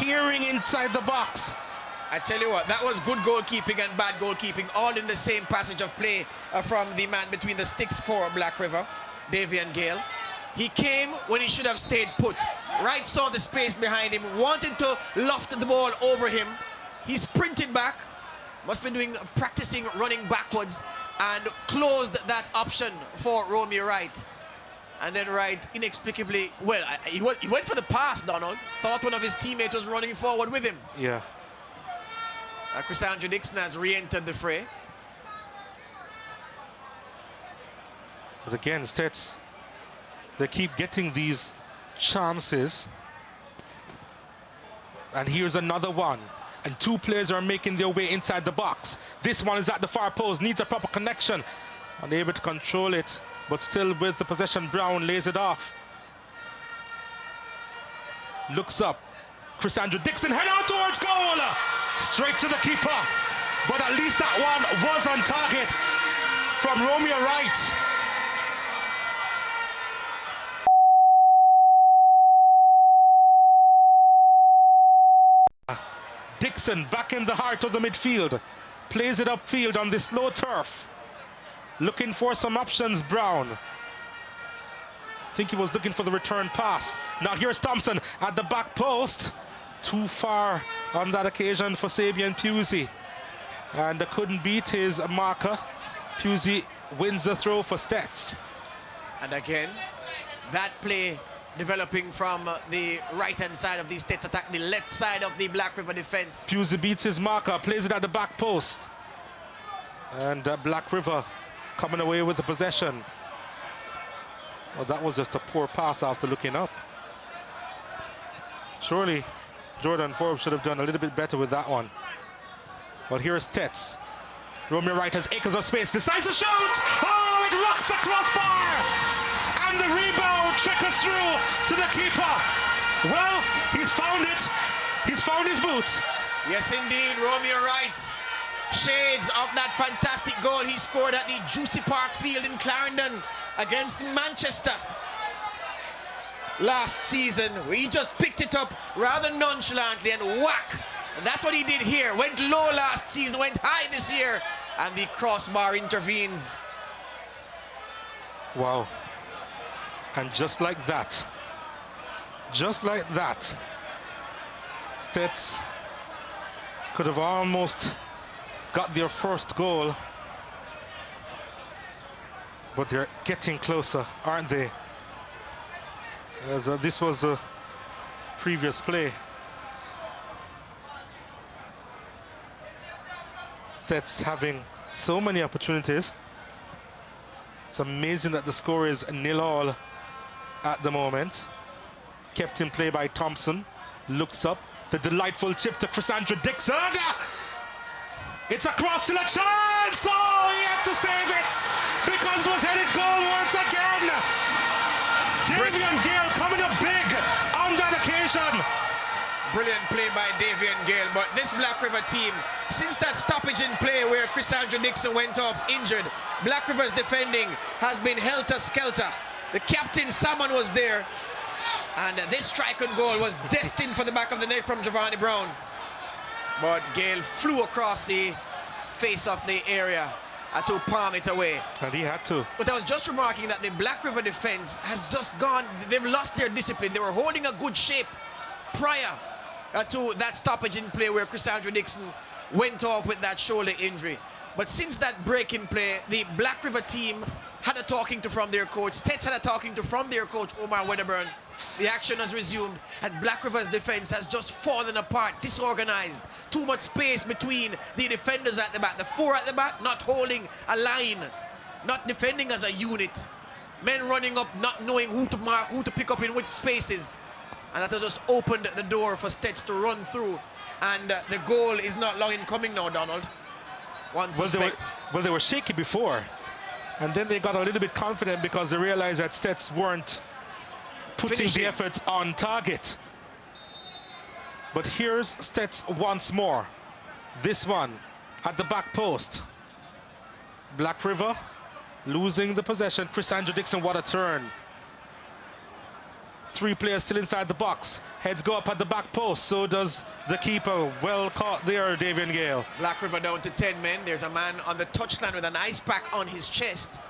tearing inside the box. I tell you what, that was good goalkeeping and bad goalkeeping, all in the same passage of play from the man between the sticks for Black River, Davian Gale. He came when he should have stayed put. Wright saw the space behind him, wanted to loft the ball over him. He sprinted back, must be practicing running backwards, and closed that option for Romeo Wright. And then Wright inexplicably, well, he went for the pass, Donald. Thought one of his teammates was running forward with him. Yeah. Chrysandra Dixon has re-entered the fray. But again, Stets, they keep getting these chances. And here's another one. And two players are making their way inside the box. This one is at the far post, needs a proper connection. Unable to control it, but still with the possession. Brown lays it off. Looks up. Chrysandra Dixon head out towards goal. Straight to the keeper. But at least that one was on target from Romeo Wright. Dixon back in the heart of the midfield. Plays it upfield on this low turf. Looking for some options, Brown. I think he was looking for the return pass. Now here's Thompson at the back post. Too far on that occasion for Sabian Pusey. And couldn't beat his marker. Pusey wins the throw for Stets. And again, that play developing from the right-hand side of the Stets attack, the left side of the Black River defense. Pusey beats his marker, plays it at the back post. And Black River coming away with the possession. Well, that was just a poor pass after looking up. Surely Jordan Forbes should have done a little bit better with that one. But here's Stets. Romeo Wright has acres of space, decides to shoot! Oh, it rocks the crossbar! And the rebound trickles through to the keeper. Well, he's found it. He's found his boots. Yes, indeed, Romeo Wright. Shades of that fantastic goal he scored at the Juicy Park Field in Clarendon against Manchester last season. He just picked it up rather nonchalantly and whack. And that's what he did here. Went low last season, went high this year, and the crossbar intervenes. Wow. And just like that, Stets could have almost got their first goal, but they're getting closer, aren't they? As this was a previous play. Stets having so many opportunities. It's amazing that the score is 0-0 at the moment. Kept in play by Thompson. Looks up. The delightful chip to Chrysandra Dixon. It's a cross to a chance. Oh, he had to save it because it was headed goal once again. Davian Gale coming up big on that occasion. Brilliant play by Davian Gale, but this Black River team, since that stoppage in play where Chrysandra Dixon went off injured, Black River's defending has been helter-skelter. The captain, Salmon, was there, and this strike and goal was destined for the back of the net from Giovanni Brown. But Gale flew across the face of the area to palm it away. And he had to. But I was just remarking that the Black River defense has just gone, they've lost their discipline. They were holding a good shape prior to that stoppage in play where Chrysandra Dixon went off with that shoulder injury. But since that break in play, the Black River team had a talking to from their coach. Stets had a talking to from their coach, Omar Wedderburn. The action has resumed, and Black River's defense has just fallen apart, disorganized. Too much space between the defenders at the back. The four at the back not holding a line, not defending as a unit. Men running up, not knowing who to mark, who to pick up in which spaces. And that has just opened the door for Stets to run through. And the goal is not long in coming now, Donald. One suspects. Well, they were shaky before. And then they got a little bit confident because they realized that Stets weren't putting the effort on target. But here's Stets once more. This one at the back post. Black River losing the possession. Chrysandra Dixon, what a turn. 3 players still inside the box. Heads go up at the back post. So does the keeper. Well caught there, Davian Gale. Black River down to 10 men. There's a man on the touchline with an ice pack on his chest.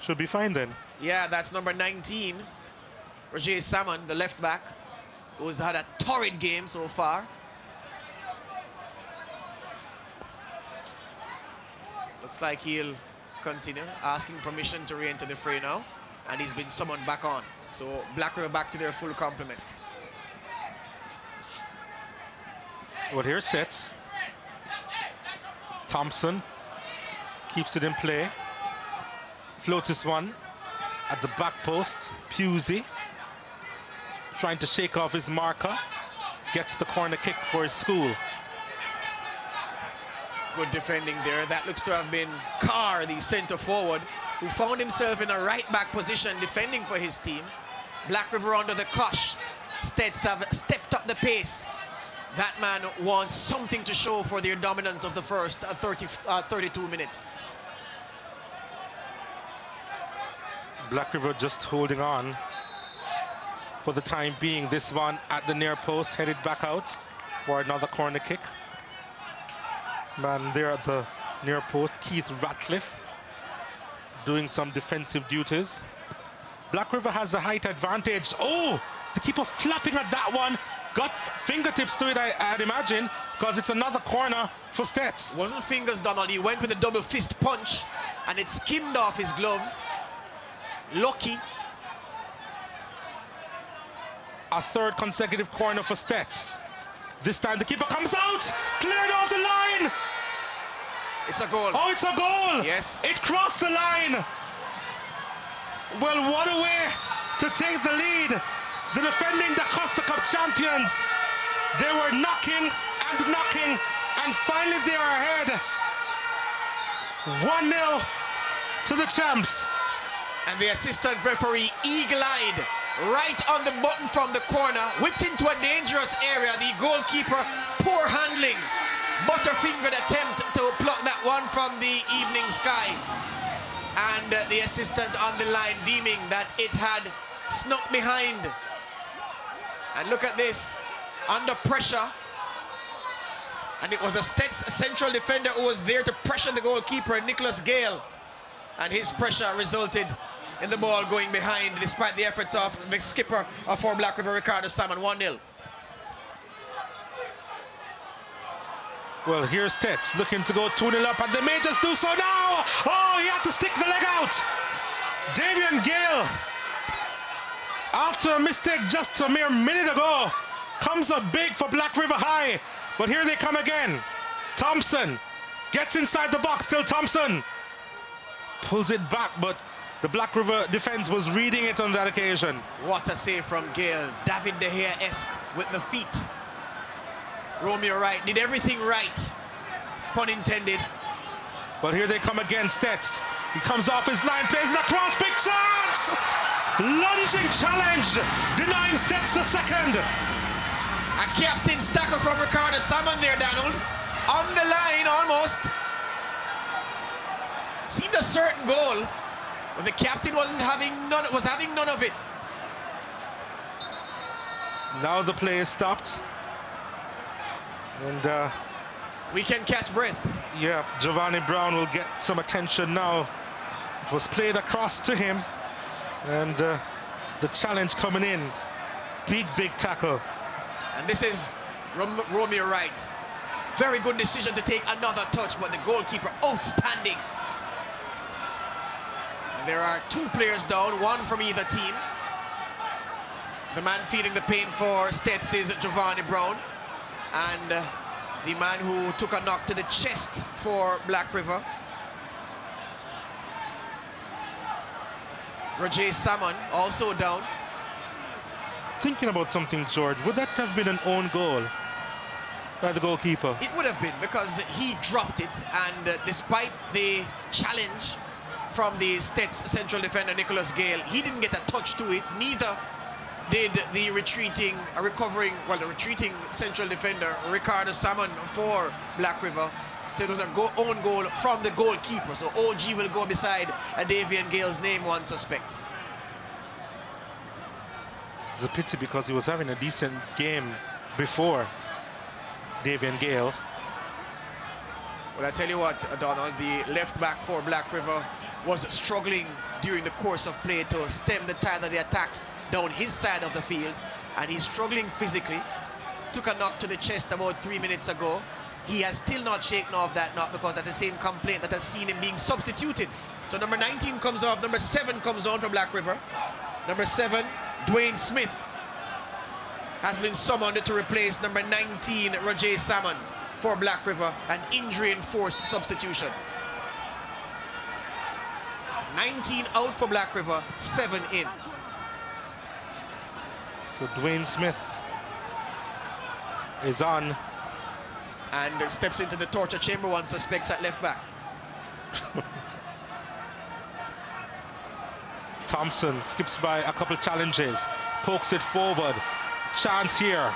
Should be fine then. Yeah, that's number 19. Roger Salmon, the left back, who's had a torrid game so far. Looks like he'll continue, asking permission to re-enter the fray now. And he's been summoned back on. So Black River back to their full complement. Well, here's Stets. Thompson keeps it in play. Floats this one at the back post. Pusey trying to shake off his marker. Gets the corner kick for his school. Good defending there. That looks to have been Carr, the centre forward, who found himself in a right back position defending for his team. Black River under the cosh. Stets have stepped up the pace. That man wants something to show for their dominance of the first 32 minutes. Black River just holding on for the time being. This one at the near post, headed back out for another corner kick. Man there at the near post, Keith Ratcliffe, doing some defensive duties. Black River has the height advantage. Oh, the keeper flapping at that one. Got fingertips to it, I'd imagine, because it's another corner for Stets. Wasn't fingers, Donald. He went with a double fist punch, and it skimmed off his gloves. Lucky. A third consecutive corner for Stets. This time the keeper comes out, cleared off the line. It's a goal. Oh, it's a goal. Yes. It crossed the line. Well, what a way to take the lead. The defending the Costa Cup champions. They were knocking, and finally they are ahead. 1-0 to the champs. And the assistant referee eagle-eyed, right on the button from the corner, whipped into a dangerous area. The goalkeeper, poor handling, butterfingered attempt to pluck that one from the evening sky. And the assistant on the line deeming that it had snuck behind. And look at this, under pressure. And it was a Stets central defender who was there to pressure the goalkeeper, Nicholas Gale. And his pressure resulted in the ball going behind, despite the efforts of the skipper for Black River, Ricardo Salmon. 1-0. Well, here's Stets looking to go 2-0 up, and they may just do so now. Oh, he had to stick the leg out. Davian Gale, after a mistake just a mere minute ago, comes up big for Black River High. But here they come again. Thompson gets inside the box. Still Thompson pulls it back, but the Black River defense was reading it on that occasion. What a save from Gale. David De Gea-esque with the feet. Romeo Wright did everything right, pun intended. But here they come again, Stets. He comes off his line, plays the cross, big chance! Lunging challenge, denying Stets the second. A captain stacker from Ricardo Salmon there, Donald. On the line, almost. Seemed a certain goal, but the captain was having none of it. Now the play is stopped. And we can catch breath. Yeah, Giovanni Brown will get some attention now. It was played across to him, and the challenge coming in. Big tackle. And this is Romeo Wright. Very good decision to take another touch, but the goalkeeper outstanding. And there are 2 players down, 1 from either team. The man feeling the pain for Stets is Giovanni Brown. And the man who took a knock to the chest for Black River, Roger Salmon, also down. Thinking about something, George, would that have been an own goal by the goalkeeper? It would have been, because he dropped it, and despite the challenge from the Stets central defender Nicholas Gale, he didn't get a touch to it. Neither did the retreating central defender Ricardo Salmon for Black River. So it was an own goal from the goalkeeper. So OG will go beside Davian Gale's name, one suspects. It's a pity because he was having a decent game before Davian Gale. Well, I tell you what, Donald, the left back for Black River was struggling during the course of play to stem the tide of the attacks down his side of the field, and he's struggling physically. Took a knock to the chest about 3 minutes ago. He has still not shaken off that knock because that's the same complaint that has seen him being substituted. So number 19 comes off, number 7 comes on for Black River. Number 7, Dwayne Smith, has been summoned to replace number 19, Roger Salmon, for Black River, an injury-enforced substitution. 19 out for Black River, 7 in. So Dwayne Smith is on. And steps into the torture chamber, one suspects at left back. Thompson skips by a couple challenges, pokes it forward. Chance here.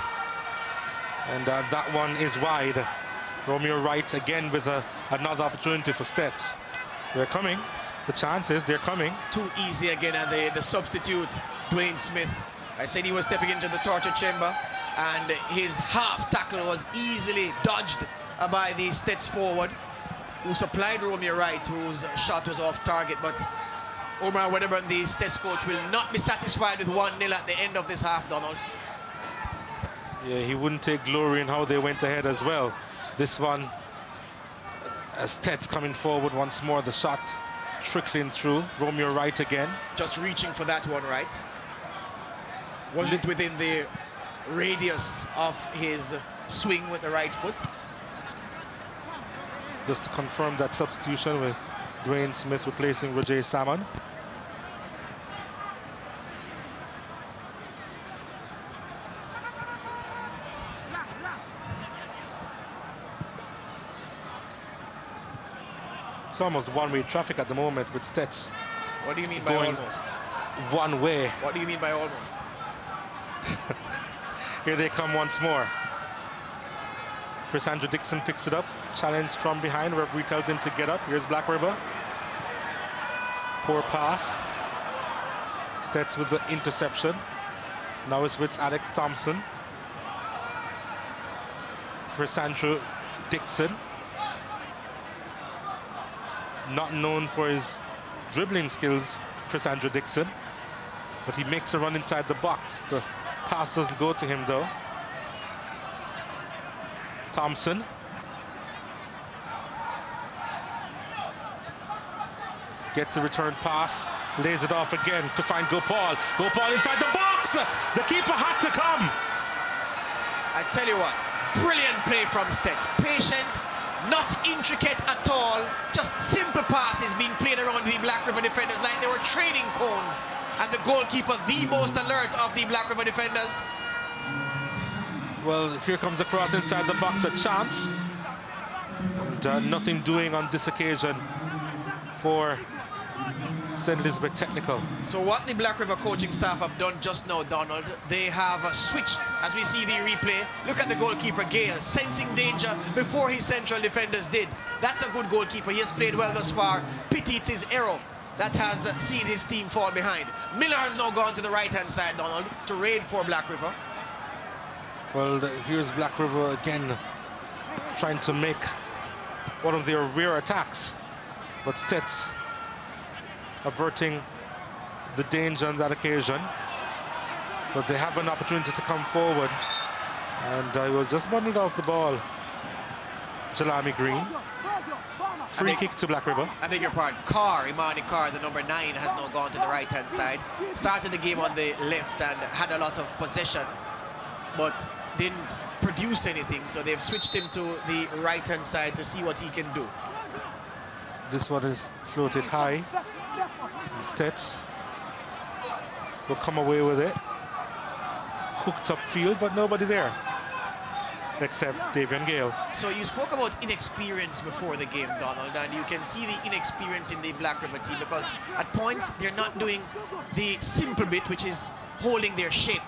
And that one is wide. Romeo Wright again with another opportunity for Stets. They're coming. The chances, they're coming. Too easy again, and the substitute, Dwayne Smith. I said he was stepping into the torture chamber, and his half tackle was easily dodged by the Stets forward, who supplied Romeo Wright, whose shot was off target. But Omar Wedderburn, the Stets coach, will not be satisfied with 1-0 at the end of this half, Donald. Yeah, he wouldn't take glory in how they went ahead as well. This one, Stets coming forward once more, the shot trickling through. Romeo Wright again. Just reaching for that one, right? Wasn't within the radius of his swing with the right foot. Just to confirm that substitution with Dwayne Smith replacing Roger Salmon. It's almost one-way traffic at the moment with Stets. What do you mean by almost? One way. What do you mean by almost? Here they come once more. Chris Andrew Dixon picks it up. Challenge from behind. Referee tells him to get up. Here's Black River. Poor pass. Stets with the interception. Now it's with Alex Thompson. Chris Andrew Dixon. Not known for his dribbling skills, Chris Andrew Dixon. But he makes a run inside the box. The pass doesn't go to him though. Thompson. Gets a return pass, lays it off again to find Gopal. Gopal inside the box! The keeper had to come! I tell you what, brilliant play from Stets. Patient, not intricate at all. Just simple passes being played around the Black River defenders like they were training cones. And the goalkeeper, the most alert of the Black River defenders. Well, here comes a cross inside the box, a chance. And nothing doing on this occasion for St. Elizabeth Technical. So what the Black River coaching staff have done just now, Donald, they have switched, as we see the replay. Look at the goalkeeper, Gale, sensing danger before his central defenders did. That's a good goalkeeper. He has played well thus far. Pity it's his error that has seen his team fall behind. Miller has now gone to the right-hand side, Donald, to raid for Black River. Well, here's Black River again, trying to make one of their rear attacks. But Stets averting the danger on that occasion. But they have an opportunity to come forward. And he was just bundled off the ball. Jalami Green. Free kick to Black River. I beg your pardon. Imani Carr, the number 9, has now gone to the right-hand side. Started the game on the left and had a lot of possession, but didn't produce anything. So they've switched him to the right-hand side to see what he can do. This one is floated high. Stets will come away with it. Hooked up field, but nobody there except Davian Gale. So you spoke about inexperience before the game, Donald, and you can see the inexperience in the Black River team because at points they're not doing the simple bit, which is holding their shape.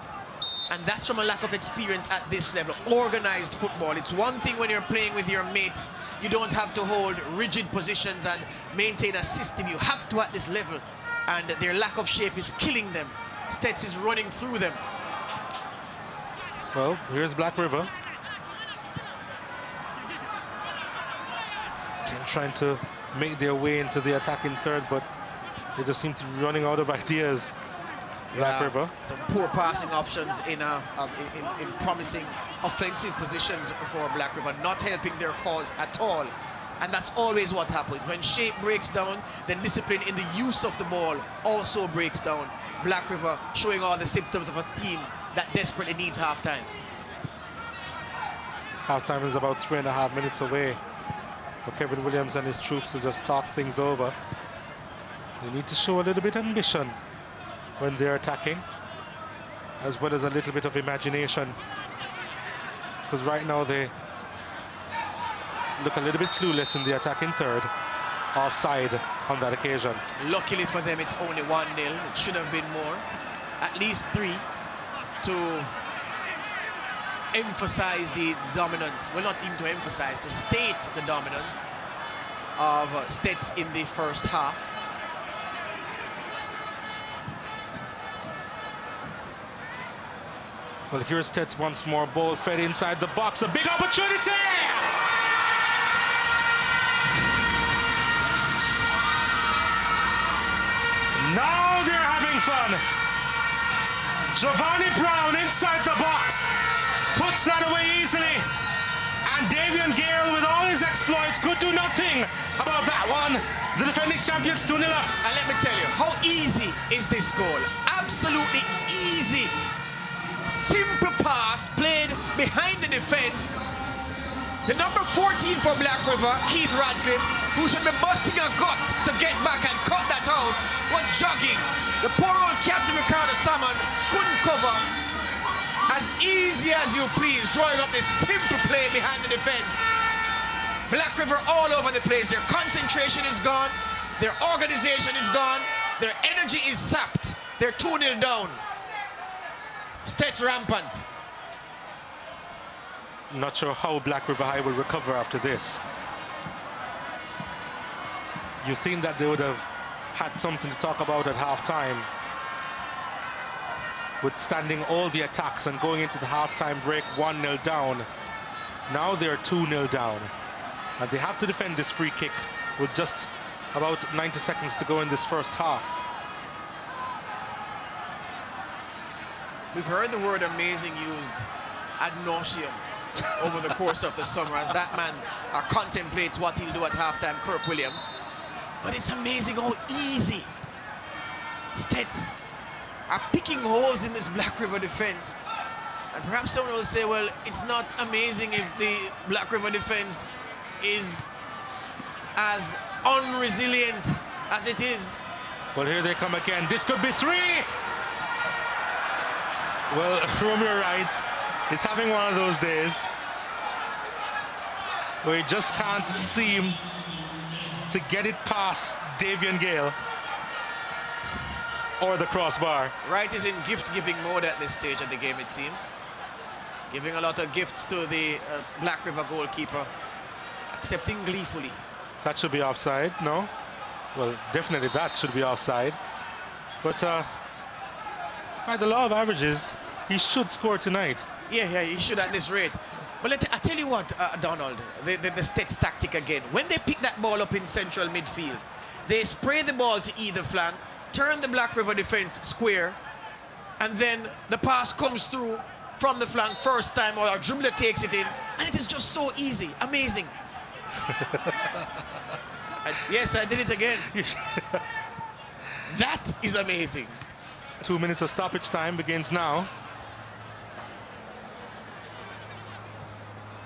And that's from a lack of experience at this level. Organized football. It's one thing when you're playing with your mates, you don't have to hold rigid positions and maintain a system. You have to at this level. And their lack of shape is killing them. Stets is running through them. Well, here's Black River. Again, trying to make their way into the attacking third, but they just seem to be running out of ideas. Black River. Some poor passing options in promising offensive positions for Black River, not helping their cause at all. And that's always what happens. When shape breaks down, then discipline in the use of the ball also breaks down. Black River showing all the symptoms of a team that desperately needs halftime. Halftime is about 3.5 minutes away for Kevin Williams and his troops to just talk things over. They need to show a little bit of ambition when they're attacking, as well as a little bit of imagination, because right now they look a little bit clueless in the attacking third. Offside on that occasion. Luckily for them, it's only 1-0. It should have been more, at least 3, to emphasize the dominance. Well, not even to emphasize, to state the dominance of Stets in the first half. Well, here's Stets once more. Ball fed inside the box. A big opportunity! Now they're having fun. Giovanni Brown inside the box. Puts that away easily. And Davian Gale, with all his exploits, could do nothing about that one. The defending champions 2-0 up. And let me tell you, how easy is this goal? Absolutely easy. Simple pass played behind the defense. The number 14 for Black River, Keith Radcliffe, who should be busting a gut to get back and cut that out, was jogging. The poor old Captain Ricardo Salmon couldn't cover. As easy as you please, drawing up this simple play behind the defense. Black River all over the place. Their concentration is gone. Their organization is gone. Their energy is sapped. They're 2-0 down. Stets rampant. Not sure how Black River High will recover after this. You think that they would have had something to talk about at halftime, withstanding all the attacks and going into the halftime break 1-0 down. Now they're 2-0 down, and they have to defend this free kick with just about 90 seconds to go in this first half. We've heard the word amazing used ad nauseum over the course of the summer as that man contemplates what he'll do at halftime, Kirk Williams. But it's amazing how easy Stets are picking holes in this Black River defense. And perhaps someone will say, well, it's not amazing if the Black River defense is as unresilient as it is. Well, here they come again. This could be 3. Well, Romeo Wright is having one of those days where he just can't seem to get it past Davian Gale or the crossbar. Wright is in gift-giving mode at this stage of the game, it seems. Giving a lot of gifts to the Black River goalkeeper, accepting gleefully. That should be offside, no? Well, definitely that should be offside. But by the law of averages, he should score tonight. Yeah, he should at this rate. But I tell you what, Donald, the Stets tactic again. When they pick that ball up in central midfield, they spray the ball to either flank, turn the Black River defense square, and then the pass comes through from the flank first time, or a dribbler takes it in, and it is just so easy, amazing. Yes, I did it again. That is amazing. 2 minutes of stoppage time begins now.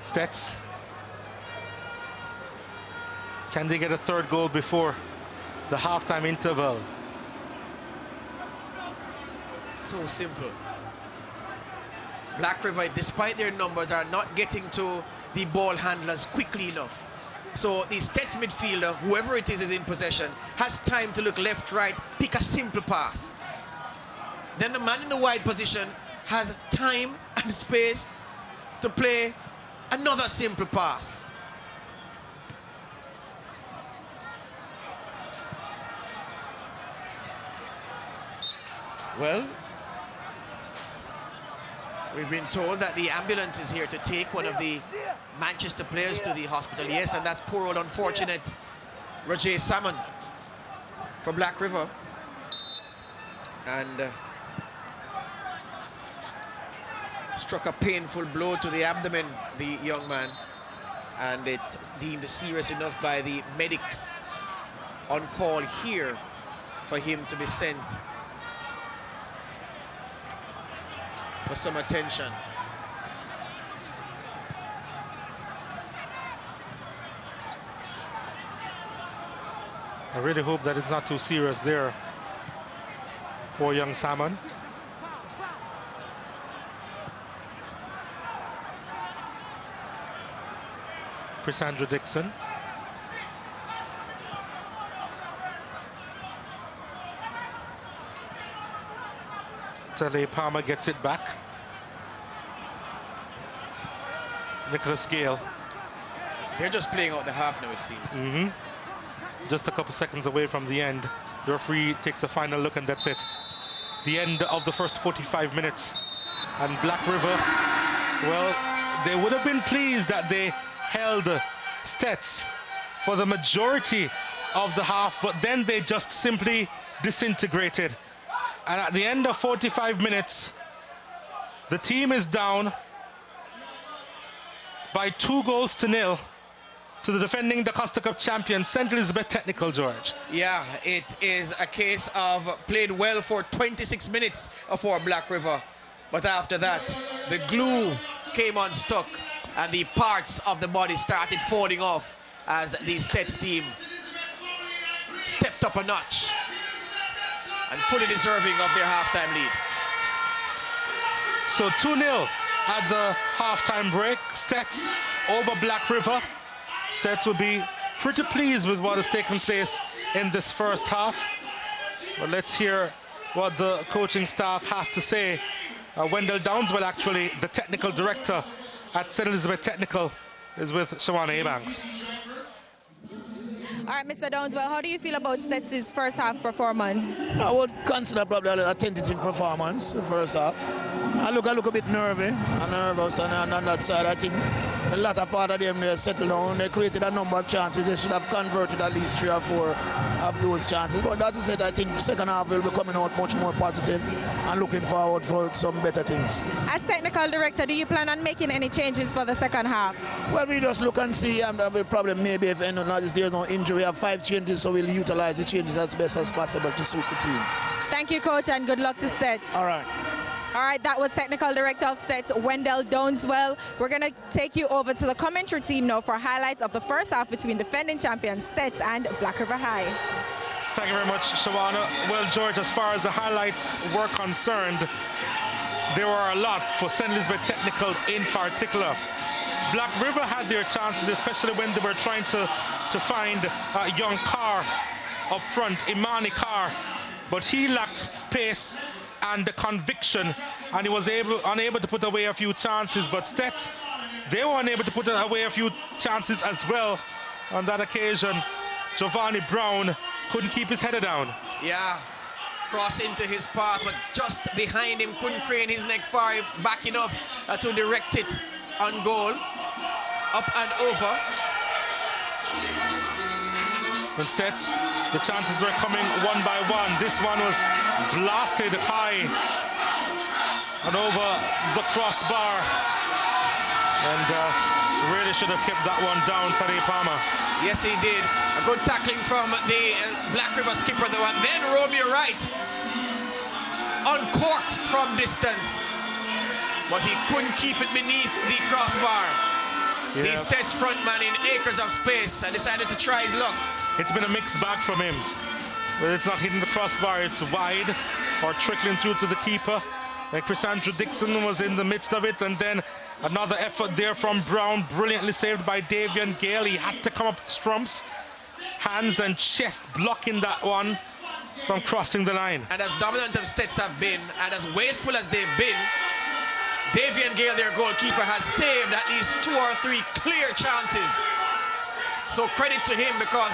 Stets. Can they get a third goal before the halftime interval? So simple. Black River, despite their numbers, are not getting to the ball handlers quickly enough. So the Stets midfielder, whoever it is in possession, has time to look left, right, pick a simple pass. Then the man in the wide position has time and space to play another simple pass. Well, We've been told that the ambulance is here to take one of the Manchester players to the hospital. Yes, and that's poor old unfortunate Roger Salmon for Black River. And struck a painful blow to the abdomen, the young man. And it's deemed serious enough by the medics on call here for him to be sent for some attention. I really hope that it's not too serious there for young Salmon. Chrisandra Dixon. Tele Palmer gets it back. Nicholas Gale. They're just playing out the half now, it seems. Just a couple seconds away from the end. The referee takes a final look and that's it. The end of the first 45 minutes. And Black River, well, they would have been pleased that they held Stets for the majority of the half, but then they just simply disintegrated. And at the end of 45 minutes, the team is down by 2-0 to the defending DaCosta Cup champion, St. Elizabeth Technical, George. Yeah, it is a case of played well for 26 minutes for Black River. But after that, the glue came unstuck and the parts of the body started falling off as the Stets team stepped up a notch and fully deserving of their halftime lead. So 2-0 at the halftime break. Stets over Black River. Stets will be pretty pleased with what has taken place in this first half. But let's hear what the coaching staff has to say. Wendell Downswell, actually, the technical director at St. Elizabeth Technical, is with Shawana Ebanks. All right, Mr. Downswell, how do you feel about Stets' first half performance? I would consider probably a tentative performance, the first half. I look a bit nervous and on that side, I think the latter part of them, they settled down. They created a number of chances. They should have converted at least 3 or 4 of those chances. But that said, I think second half will be coming out much more positive and looking forward for some better things. As technical director, do you plan on making any changes for the second half? Well, we just look and see, and we'll probably maybe if there's no injury, we have 5 changes, so we'll utilize the changes as best as possible to suit the team. Thank you, coach, and good luck to Stets. All right. All right, that was technical director of Stets, Wendell Downswell. We're going to take you over to the commentary team now for highlights of the first half between defending champions Stets and Black River High. Thank you very much, Shawana. Well, George, as far as the highlights were concerned, there were a lot for St. Elizabeth Technical in particular. Black River had their chances, especially when they were trying to find a young Carr up front, Imani Carr, but he lacked pace and the conviction, and he was unable to put away a few chances. But Stets, they were unable to put away a few chances as well. On that occasion, Giovanni Brown couldn't keep his head down. Yeah, cross into his path, but just behind him, couldn't crane his neck far back enough to direct it on goal. Up and over. When Stets, the chances were coming one by one. This one was blasted high and over the crossbar. And really should have kept that one down, Tade Palmer. Yes, he did. A good tackling from the Black River skipper, though. And then Romeo Wright uncorked from distance. But he couldn't keep it beneath the crossbar. Yeah. The Stets frontman in acres of space and decided to try his luck. It's been a mixed bag from him. Well, it's not hitting the crossbar, it's wide or trickling through to the keeper. And Chrisandra Dixon was in the midst of it, and then another effort there from Brown, brilliantly saved by Davian Gale. He had to come up strumps, hands and chest blocking that one from crossing the line. And as dominant as Stets have been, and as wasteful as they've been, Davian Gale, their goalkeeper, has saved at least 2 or 3 clear chances. So credit to him, because